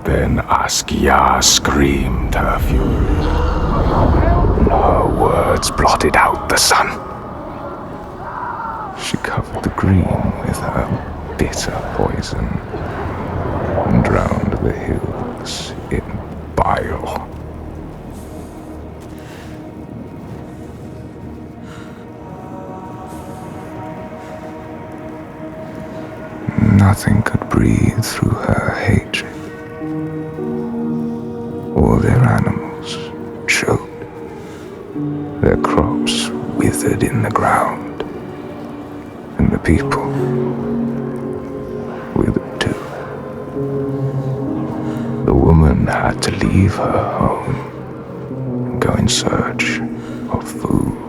Then Askia screamed her fury. Her words blotted out the sun. She covered the green with her bitter poison and drowned the hills in bile. Nothing could breathe through her hatred. All their animals choked. Their crops withered in the ground. And the people withered too. The woman had to leave her home and go in search of food.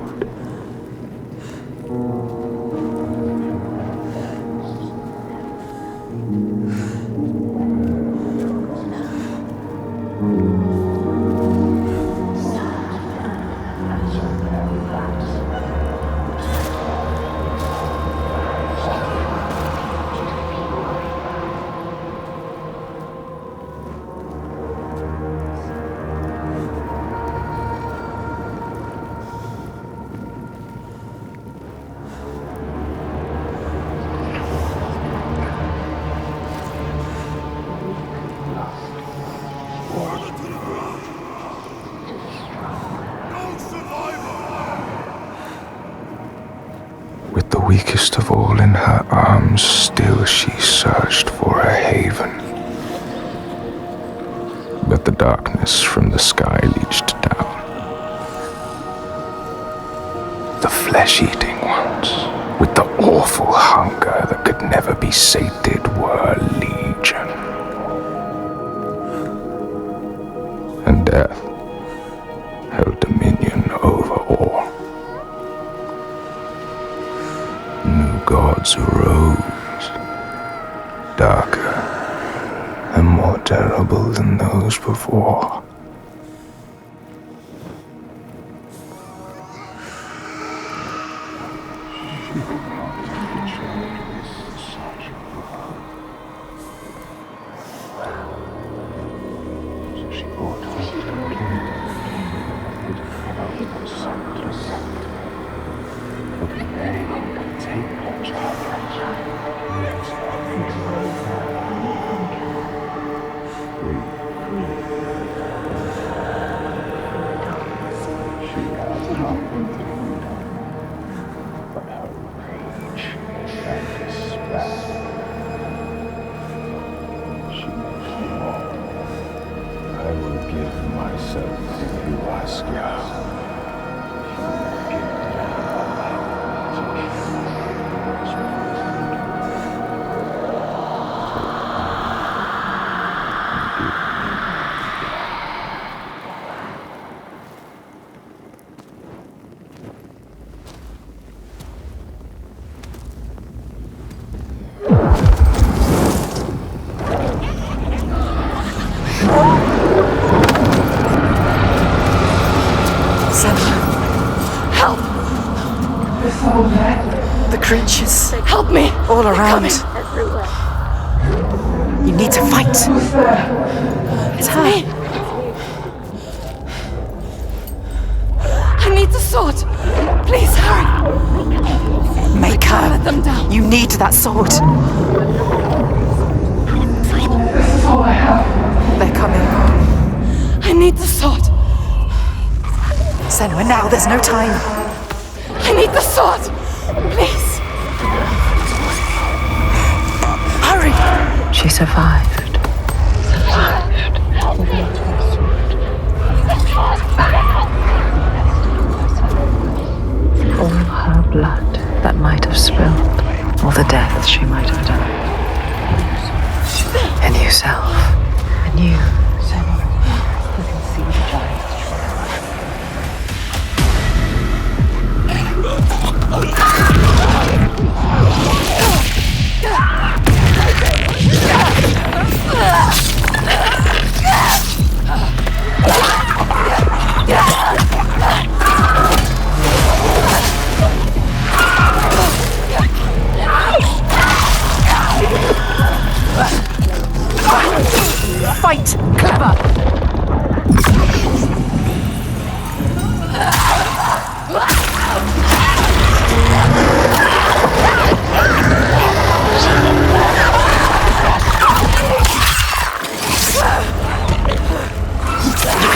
With the weakest of all in her arms, still she searched for a haven. But the darkness from the sky reached down. The flesh-eating ones, with the awful hunger that could never be sated, were legion. And death held dominion over all. New gods arose, darker and more terrible than those before. The creatures. Help me! All around. You need to fight. It's me. I need the sword. Please hurry. Make her. Let them down. You need that sword. This is all I have. They're coming. I need the sword. Senua, now. There's no time. I need the sword. Please. Hurry. She survived. All her blood that might have spilled, all the death she might have done. A new self. A new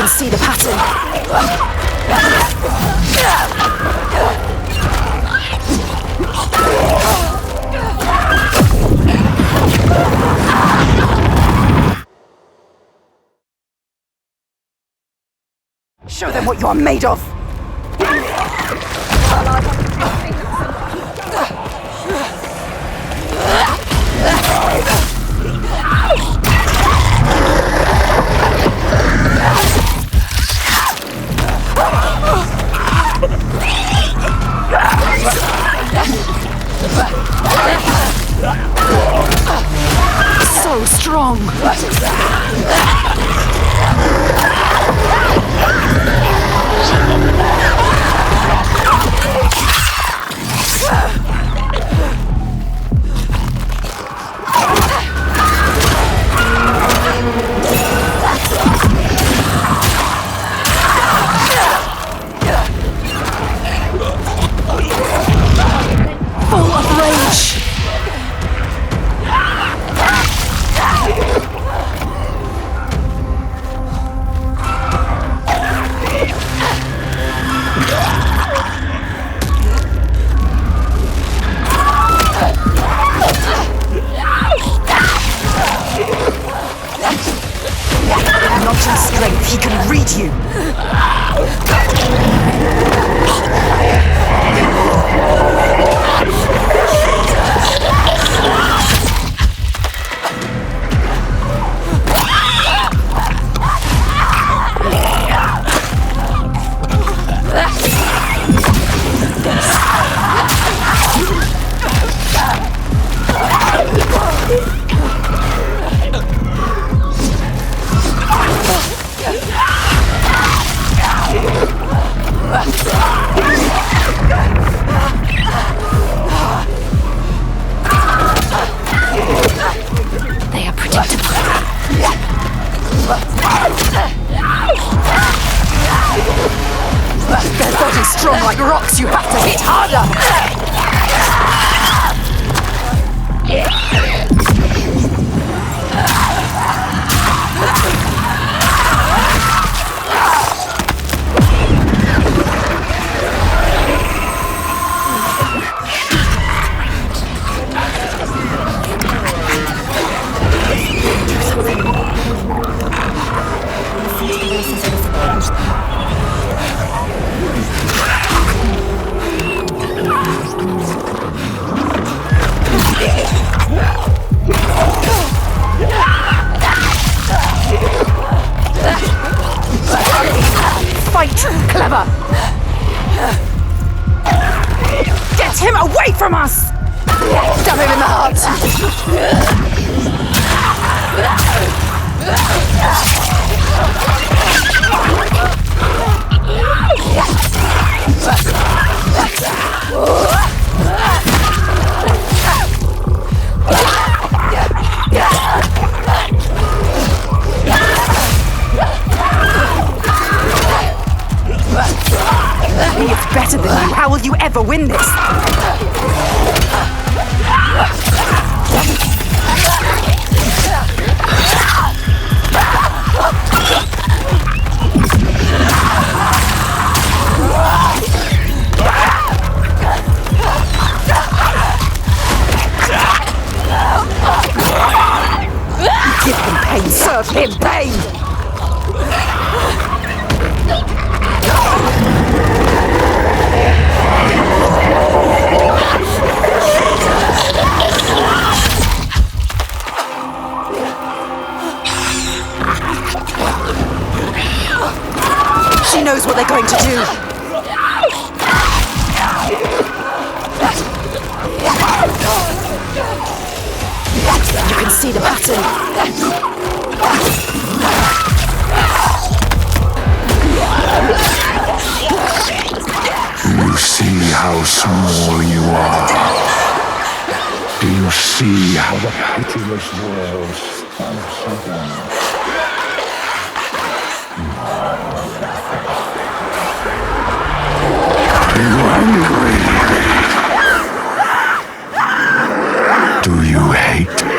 see the pattern. Show them what you're made of! So strong! Full of rage! Not in strength, he can read you! They are predictable. Their bodies strong like rocks, you have to hit harder! Fight, clever! Get him away from us! Stab him in the heart! He is better than you. How will you ever win this? Give him pain. Serve him pain. She knows what they're going to do. You can see the pattern. You see how small you are. Do you see how the pitiless world stands again? Are you angry? Do you hate me?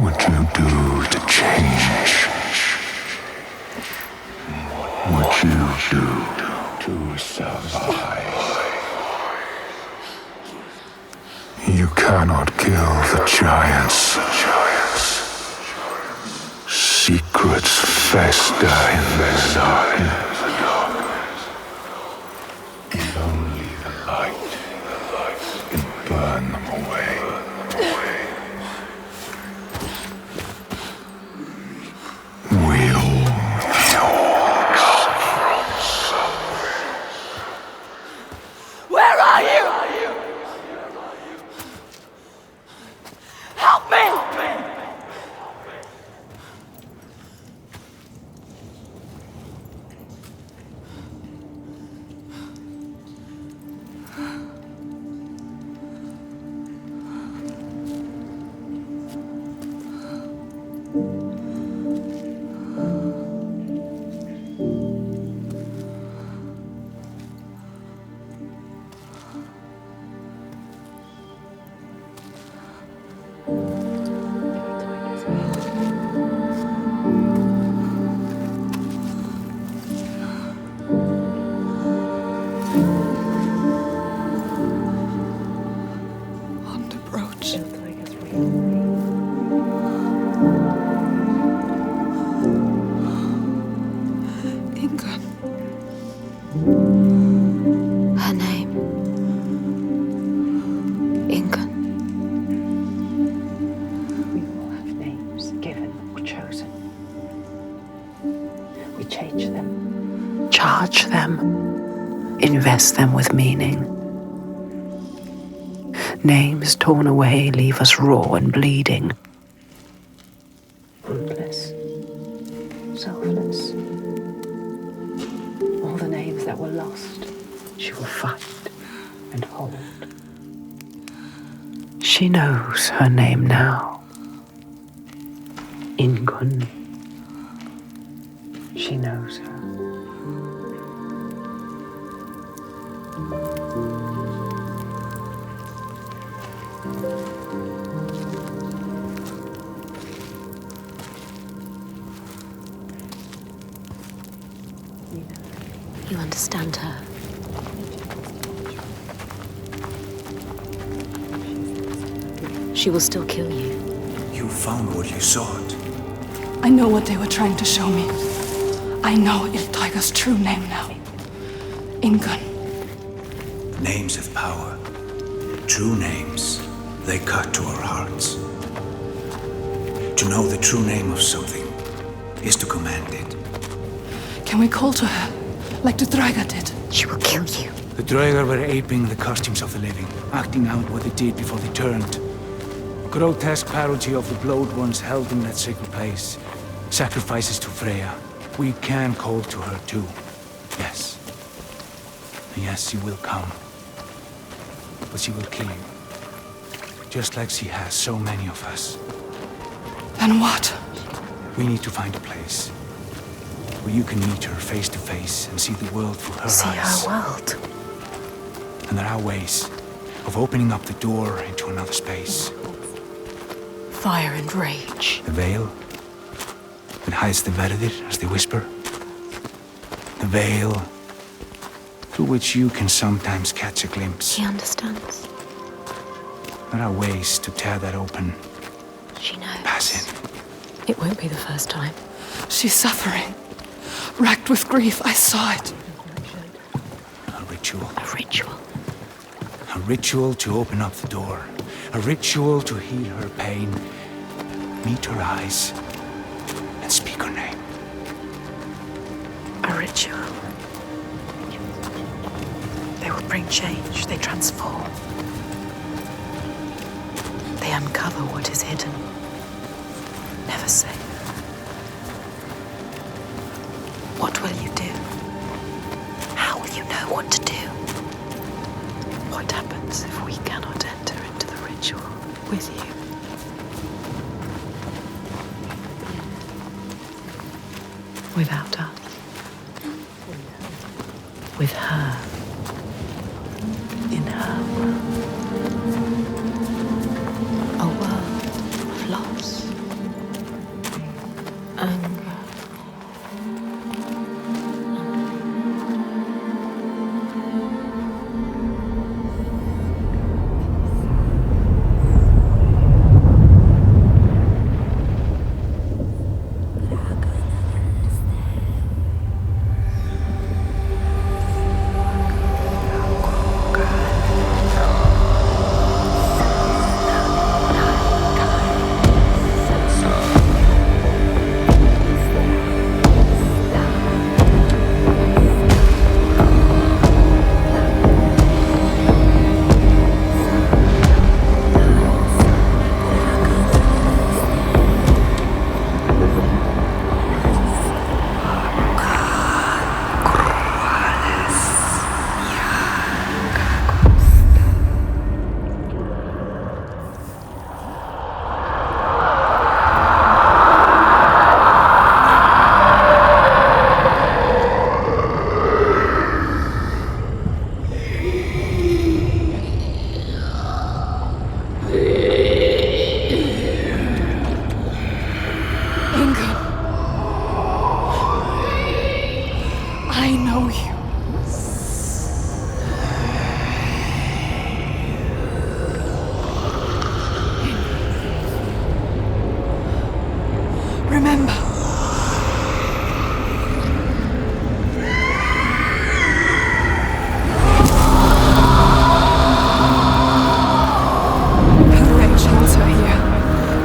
would you do to change? What would you do to survive? You cannot kill the giants. Secrets fester in the darkness. Only the light can burn them away. Where are you? Help me! Her name. Ingun. We all have names given or chosen. We change them, charge them, invest them with meaning. Names torn away leave us raw and bleeding. Ruthless, selfless. All the names that were lost, she will fight and hold. She knows her name now. Ingun. She knows her. You understand her. She will still kill you. You found what you sought. I know what they were trying to show me. I know Il Tiger's true name now. Ingun. Names have power. True names, they cut to our hearts. To know the true name of something is to command it. Can we call to her, like the Draga did? She will kill you. The Draugr were aping the costumes of the living, acting out what they did before they turned. A grotesque parody of the blowed ones held in that sacred place. Sacrifices to Freya. We can call to her too. Yes. And yes, she will come. But she will kill you. Just like she has so many of us. Then what? We need to find a place where you can meet her face to face and see the world through her See eyes. her world. And there are ways of opening up the door into another space. Fire and rage. The veil that hides the Verdir, as they whisper. The veil through which you can sometimes catch a glimpse. She understands. There are ways to tear that open. She knows. Pass in. It won't be the first time. She's suffering. Racked with grief, I saw it. A ritual. A ritual. A ritual to open up the door. A ritual to heal her pain. Meet her eyes and speak her name. A ritual. They will bring change. They transform. They uncover what is hidden. Never say. What will you do? How will you know what to do? What happens if we cannot enter into the ritual with you? Without us. With her. In her world. A world of loss.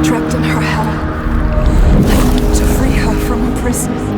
Trapped in her hell. I wanted to free her from her prison.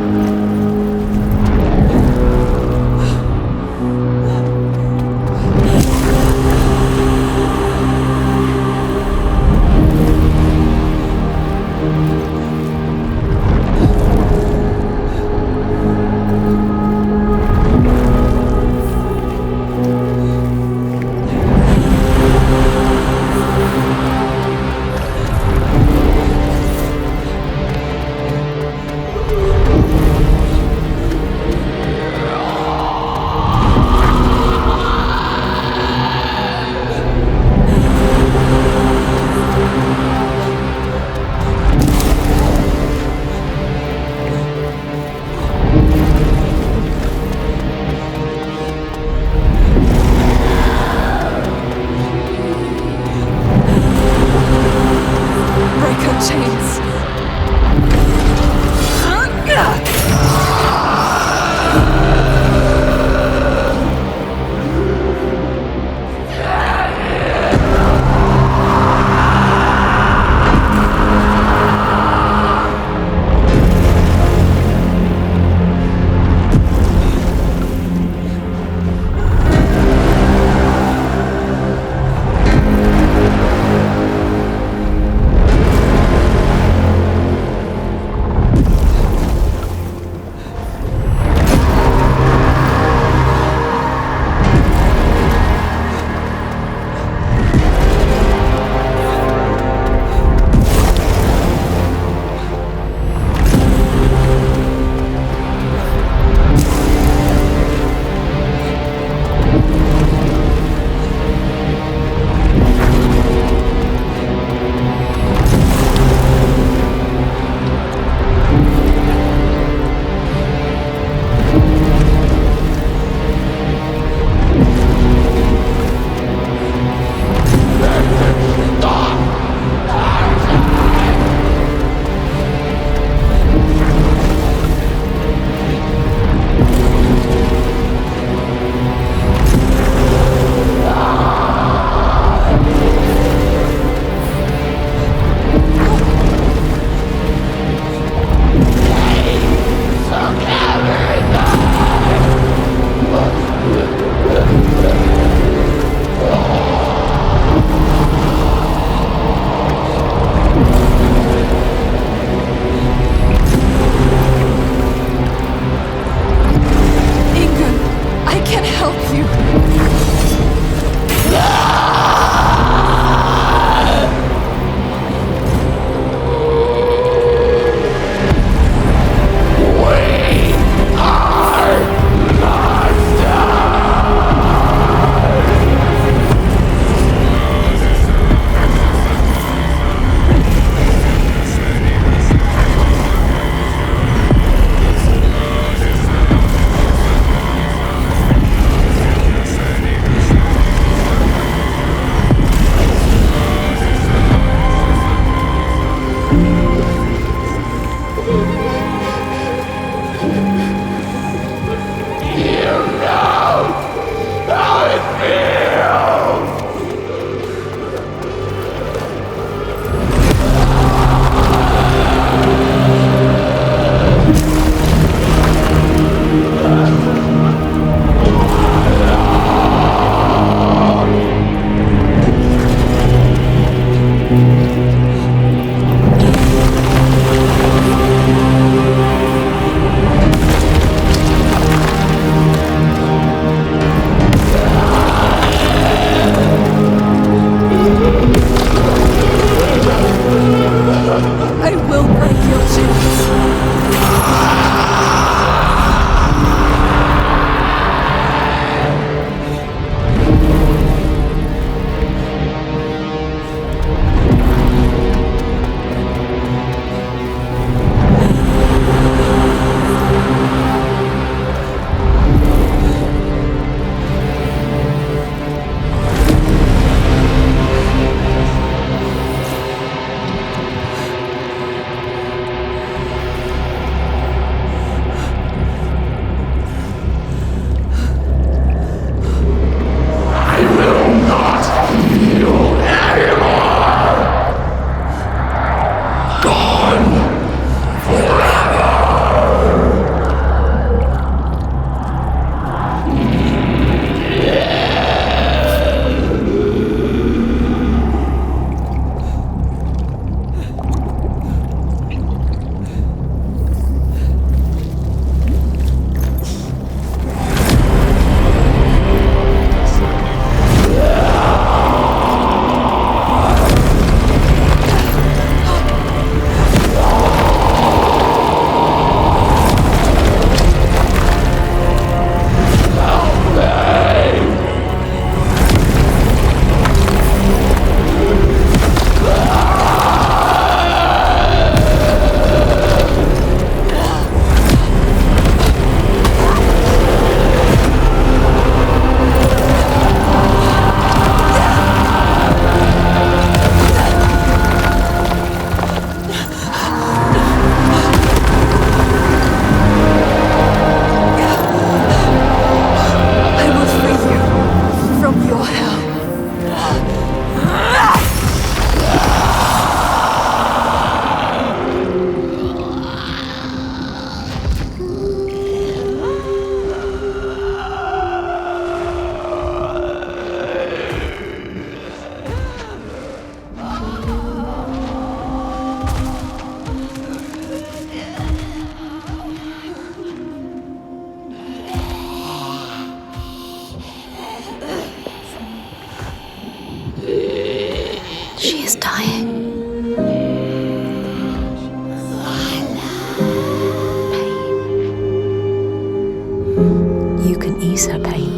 ease her pain.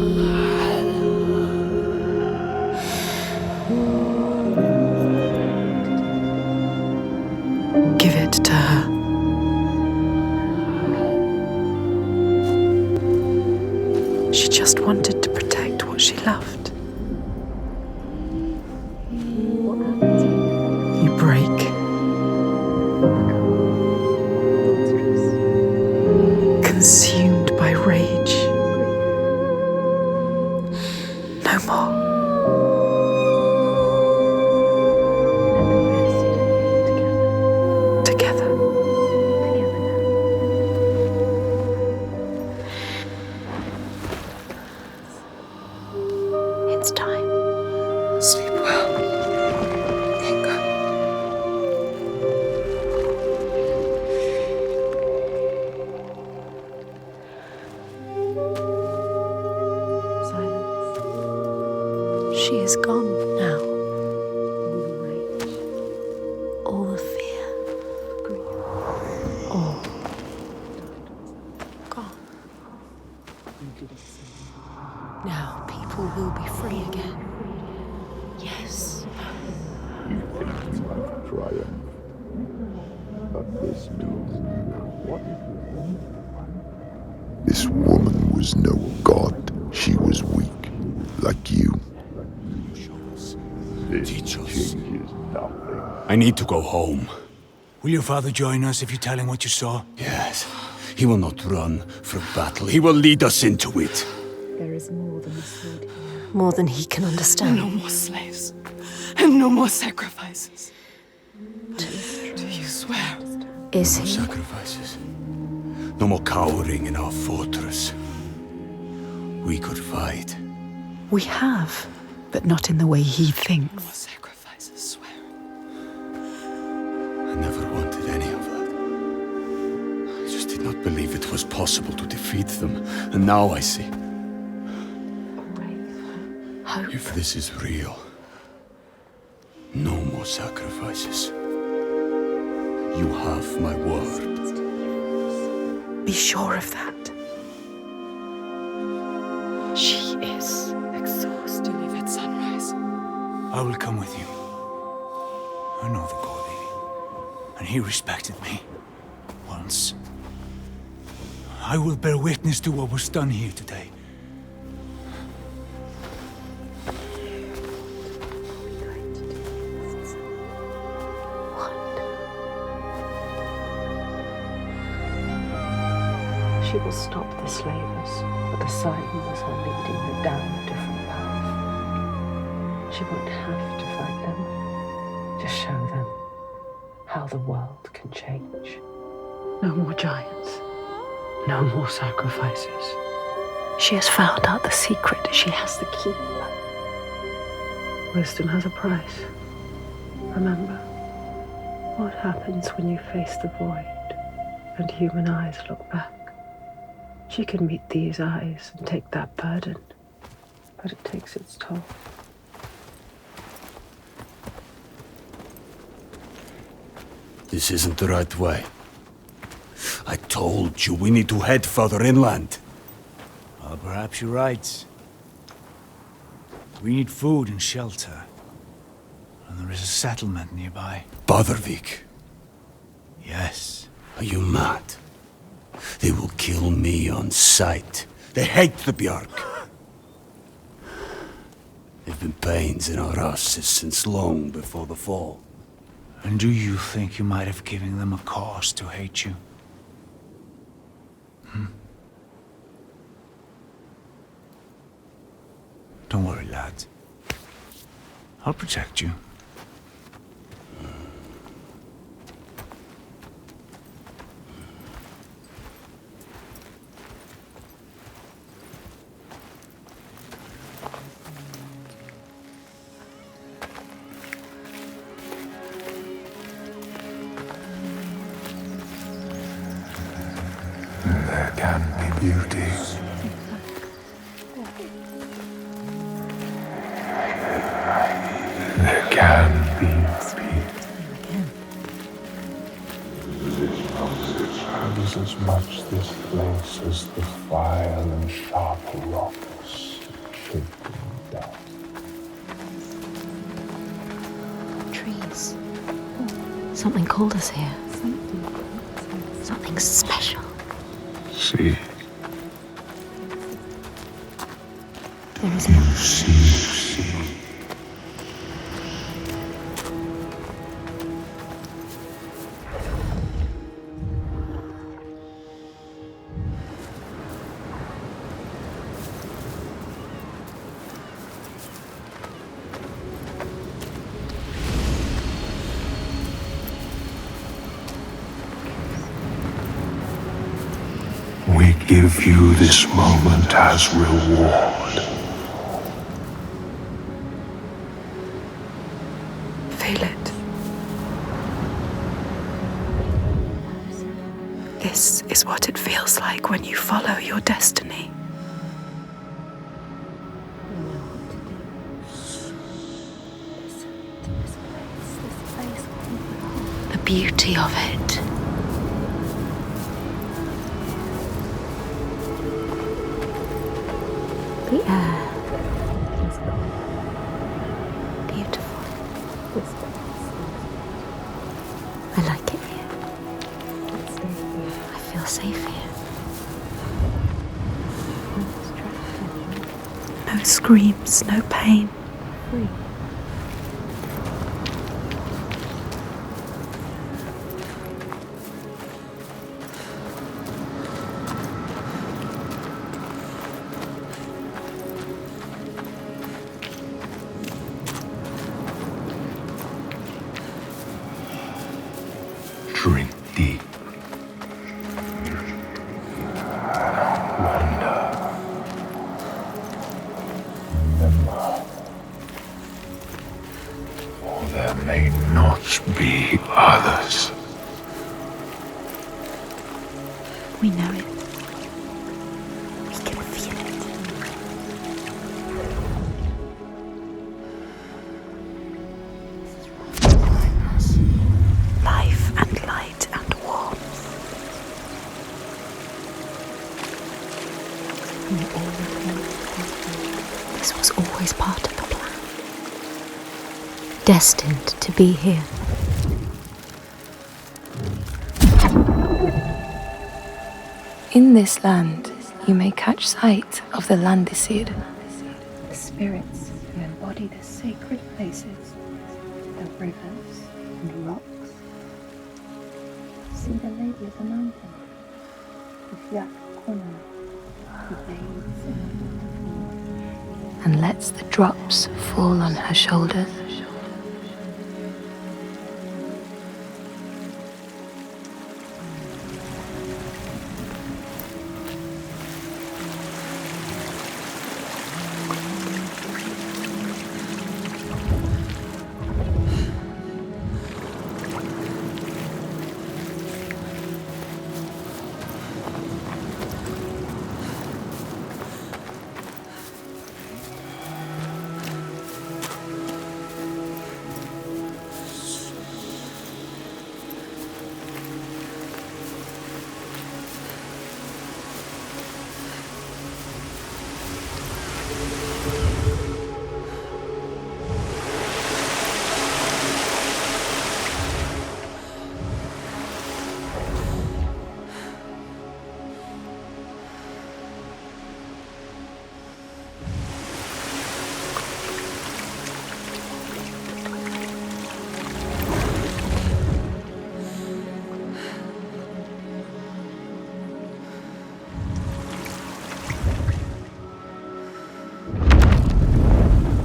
Give it to her. She just wanted to protect what she loved. You break. Consumed by rage. No more. Together. It's time. Sleep well, Inga. She is gone now. All the fear. All gone. Now people will be free again. Yes. You think you have triumphed, but this means what? This woman was no god. She was weak, like you. This Teach us. changes nothing. I need to go home. Will your father join us if you tell him what you saw? Yes. He will not run from battle. He will lead us into it. There is more than a sword here. More than he can understand. No more slaves. And no more sacrifices. Do you swear? Is No he? sacrifices. No more cowering in our fortress. We could fight. We have, but not in the way he No thinks. more sacrifices, swear. I never wanted any of that. I just did not believe it was possible to defeat them. And now I see. Hope. If this is real, no more sacrifices. You have my word. Be sure of that. She is. Exhaust to leave at sunrise. I will come with you. I know the Gordy, and he respected me. Once. I will bear witness to what was done here today. She will stop the slavers, but the silence are leading her down a different path. She won't have to fight them. Just show them how the world can change. No more giants. No more sacrifices. She has found out the secret. She has the key. Wisdom has a price. Remember, what happens when you face the void and human eyes look back? She can meet these eyes and take that burden, but it takes its toll. This isn't the right way. I told you we need to head further inland. Well, perhaps you're right. We need food and shelter. And there is a settlement nearby. Badarvik, Yes. are you mad? They will kill me on sight. They hate the Bjark. They've been pains in our asses since long before the fall. And do you think you might have given them a cause to hate you? Don't worry, lad. I'll protect you. There can be beauty. There can be peace. feels as much this place as the vile and sharp rocks should be done. Trees. Something called us here. Something special. See, There is you no see. We give you this moment as reward. Feel it. This is what it feels like when you follow your destiny. The beauty of it. The air is beautiful. I like it here. I feel safe here. No screams, no pain. Drink deep. Wonder. Remember. Or there may not be others. We know it. We can feel it. Life and light and warmth. This was always part of the plan. Destined to be here. In this land, you may catch sight of the Landicid. The spirits who embody the sacred places, the rivers and rocks. See the lady of the mountain, the Fiat Corner, who bathes in the waterfall. And lets the drops fall on her shoulders.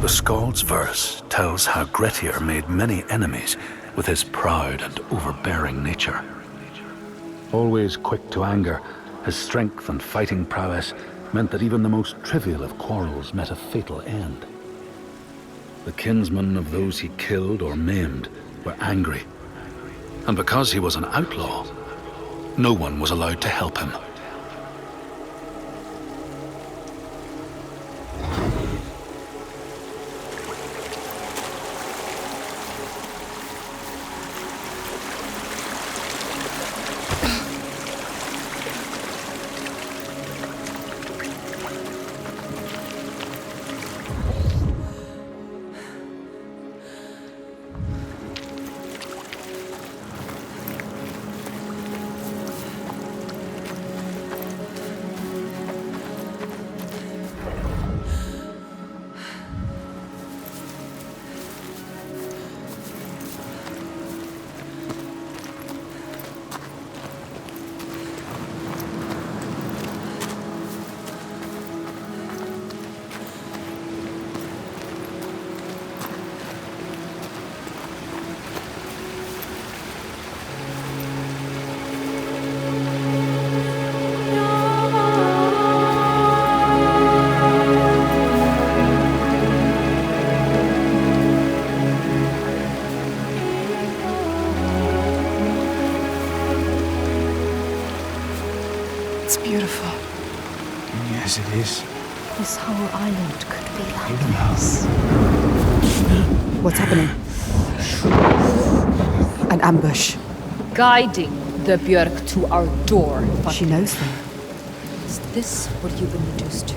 The Skald's verse tells how Grettir made many enemies with his proud and overbearing nature. Always quick to anger, his strength and fighting prowess meant that even the most trivial of quarrels met a fatal end. The kinsmen of those he killed or maimed were angry, and because he was an outlaw, no one was allowed to help him. It's beautiful. Yes, it is. This whole island could be like Even now. this. What's happening? An ambush. Guiding the Björk to our door. She knows them. Is this what you've been reduced to?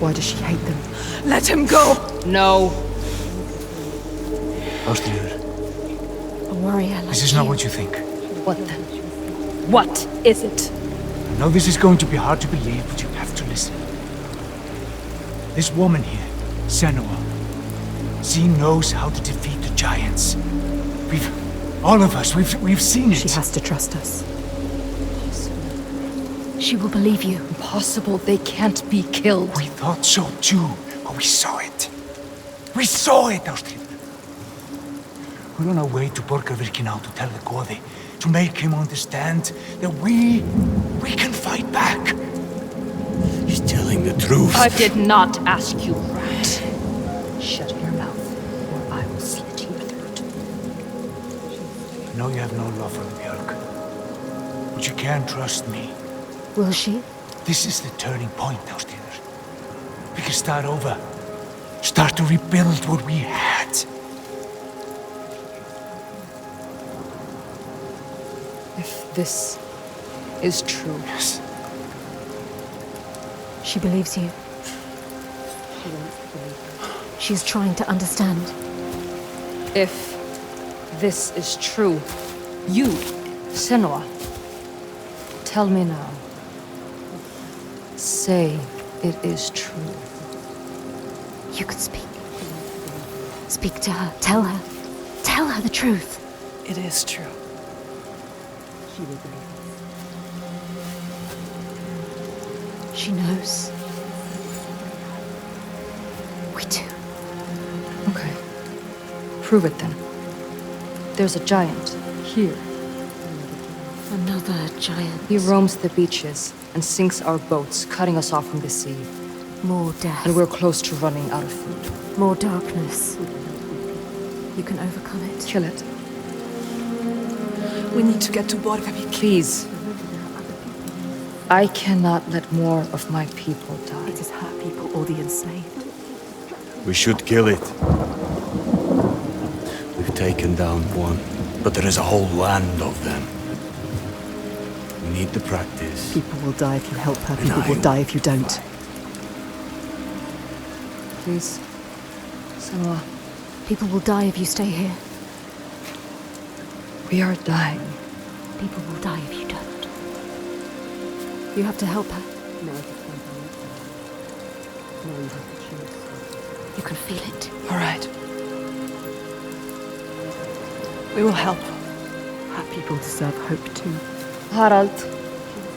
Why does she hate them? Let him go! No. Ástríður, A warrior like this is not what you think. What then? What is it? I know this is going to be hard to believe, but you have to listen. This woman here, Senua, she knows how to defeat the giants. All of us, we've seen it. She has to trust us. She will believe you. Impossible. They can't be killed. We thought so too, but we saw it. We saw it, Ástríður. We're on our way to Borgarvirki now to tell the Goði, to make him understand that we can fight back. He's telling the truth. I did not ask you, rat. Shut your mouth, or I will slit your throat. I know you have no love for the Björk, but you can trust me. Will she? This is the turning point, Ástríður. We can start over. Start to rebuild what we had. If this is true. Yes. She believes you. She's trying to understand. If this is true, you, Senua, tell me now. Say it is true. You could speak. Speak to her. Tell her. Tell her the truth. It is true. She knows. We do. Okay. Prove it then. There's a giant here. Another giant. He roams the beaches and sinks our boats, cutting us off from the sea. More death. And we're close to running out of food. More darkness. You can overcome it. Kill it. We need to get to Borgarvik. Please. I cannot let more of my people die. It is her people or the enslaved. We should kill it. We've taken down one, but there is a whole land of them. We need the practice. People will die if you help her. And People I will die if you don't. Please. Senua. People will die if you stay here. We are dying. People will die if you don't. You have to help her. You can feel it. All right. We will help. Her people deserve hope too. Harald,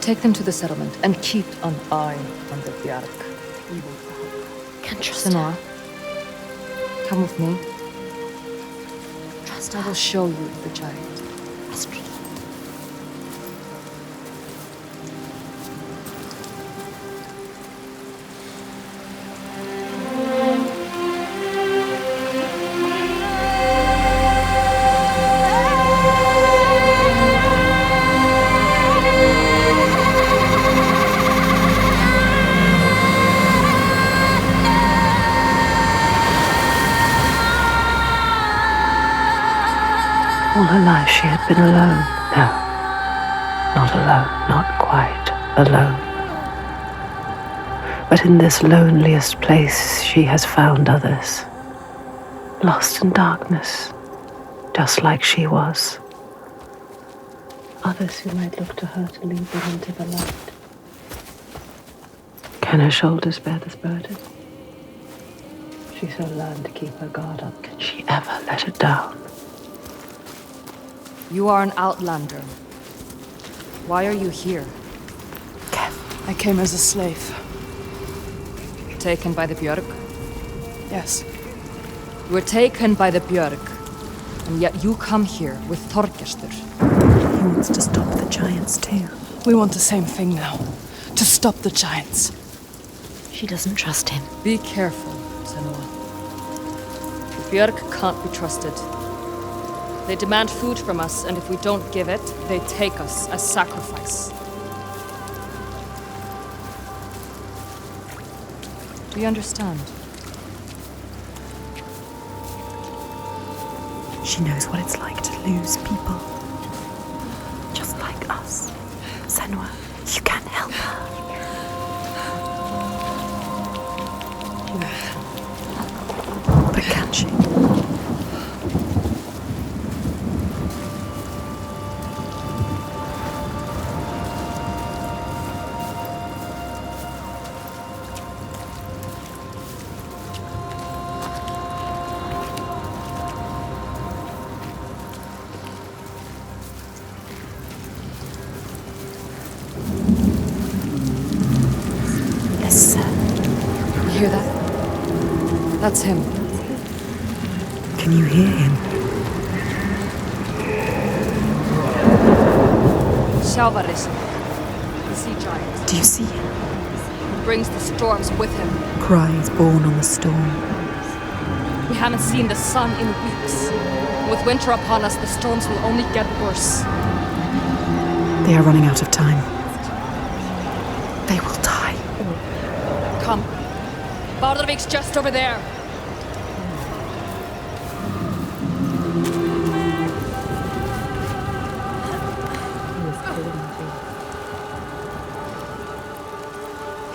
take them to the settlement and keep an eye on the Björk. Can trust Senua, her. come with me. Trust I her. will show you the giant. Astrid. All her life she had been alone. No, not alone, not quite alone. But in this loneliest place she has found others, lost in darkness, just like she was. Others who might look to her to lead them into the light. Can her shoulders bear this burden? She so learned to keep her guard up. Can she ever let it down? You are an outlander. Why are you here? I came as a slave. Taken by the Björk? Yes. You were taken by the Björk, and yet you come here with Þorgestur. He wants to stop the giants too. We want the same thing now. To stop the giants. She doesn't trust him. Be careful, Senua. The Björk can't be trusted. They demand food from us, and if we don't give it, they take us as sacrifice. We understand. She knows what it's like to lose people. Just like us. Senua, you can help her. But can she? You hear that? That's him. Can you hear him? Shalvaris, the sea giant. Do you see him? He brings the storms with him. Cries born on the storm. We haven't seen the sun in weeks. With winter upon us, the storms will only get worse. They are running out of time. They will die. Come. Bardervik's just over there.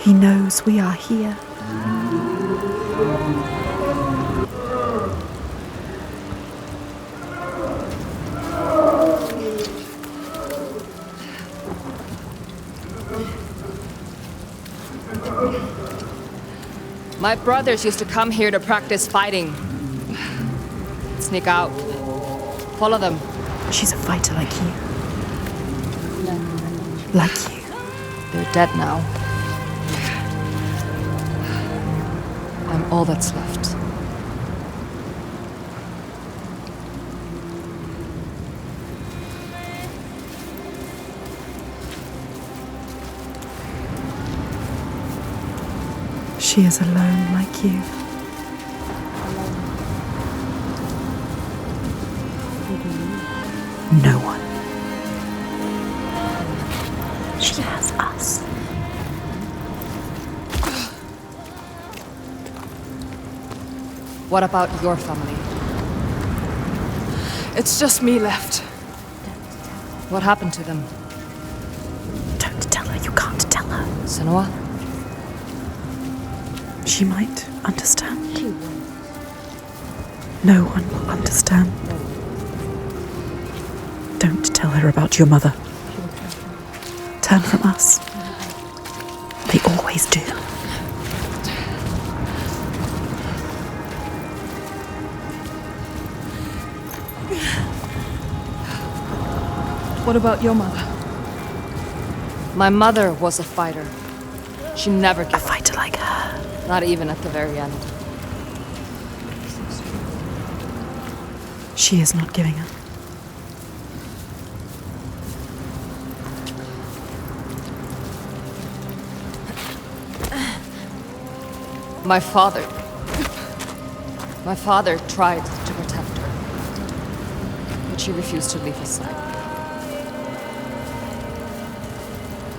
He knows we are here. My brothers used to come here to practice fighting. Sneak out. Follow them. She's a fighter like you. Like you. They're dead now. I'm all that's left. She is alone like you. No one. She has us. What about your family? It's just me left. What happened to them? Don't tell her. You can't tell her. Senua? She might understand. No one will understand. Don't tell her about your mother. Turn from us. They always do. What about your mother? My mother was a fighter. She never gave up. A fighter like her. Not even at the very end. She is not giving up. My father tried to protect her, but she refused to leave his side.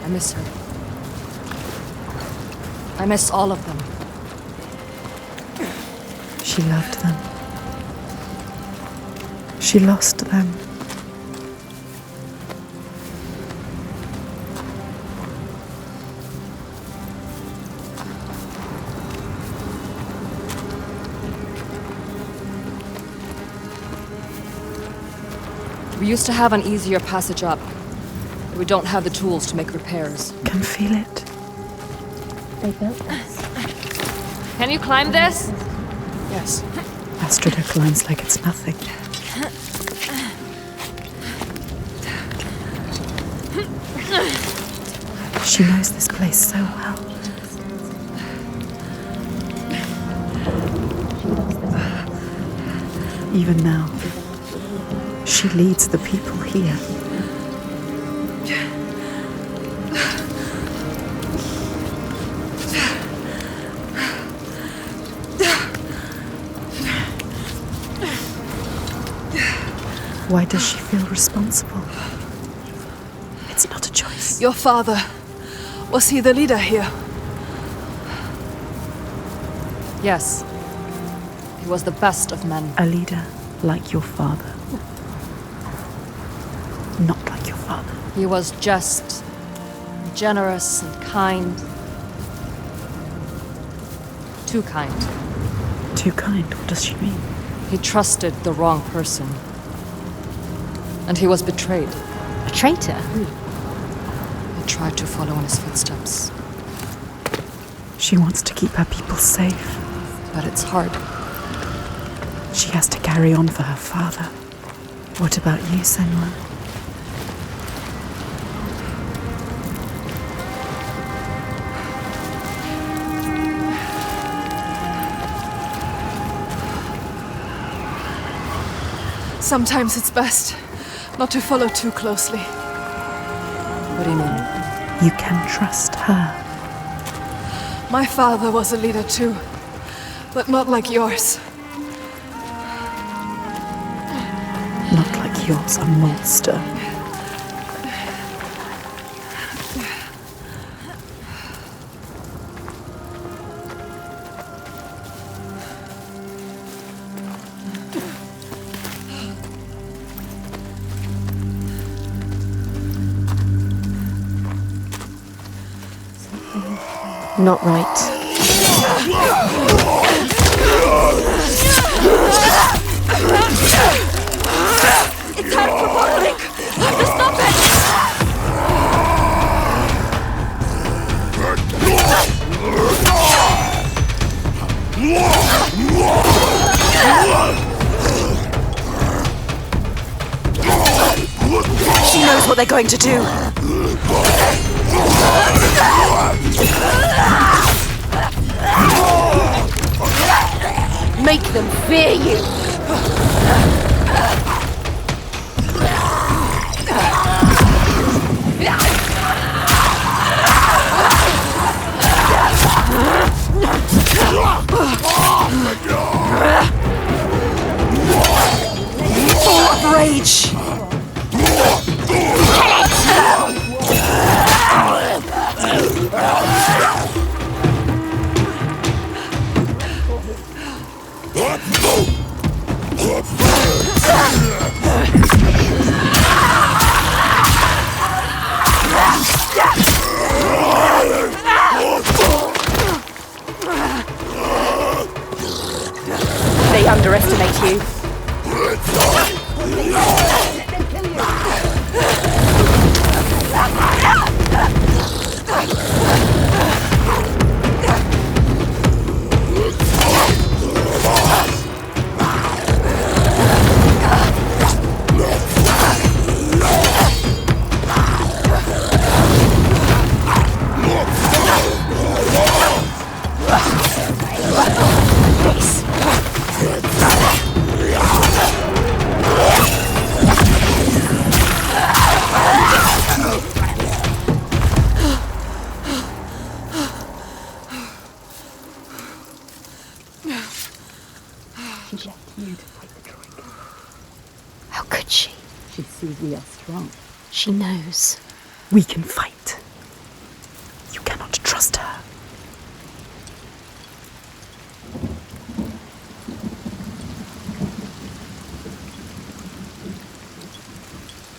I miss her. I miss all of them. She loved them. She lost them. We used to have an easier passage up. We don't have the tools to make repairs. Can feel it. They built this. Can you climb this? Yes. Astrida climbs like it's nothing. She knows this place so well. Even now, she leads the people here. Why does she feel responsible? It's not a choice. Your father, was he the leader here? Yes. He was the best of men. A leader like your father. Not like your father. He was just, generous and kind. Too kind. Too kind? What does she mean? He trusted the wrong person. And he was betrayed. A traitor? He tried to follow in his footsteps. She wants to keep her people safe. But it's hard. She has to carry on for her father. What about you, Senua? Sometimes it's best not to follow too closely. What do you mean? You can trust her. My father was a leader too, but not like yours. Not like yours, a monster. Not right. It's out of proportion! I have to stop it! She knows what they're going to do! Make them fear you! Full of rage! They underestimate you. She left you to fight the Troika. How could she? She sees we are strong. She knows. We can fight. You cannot trust her.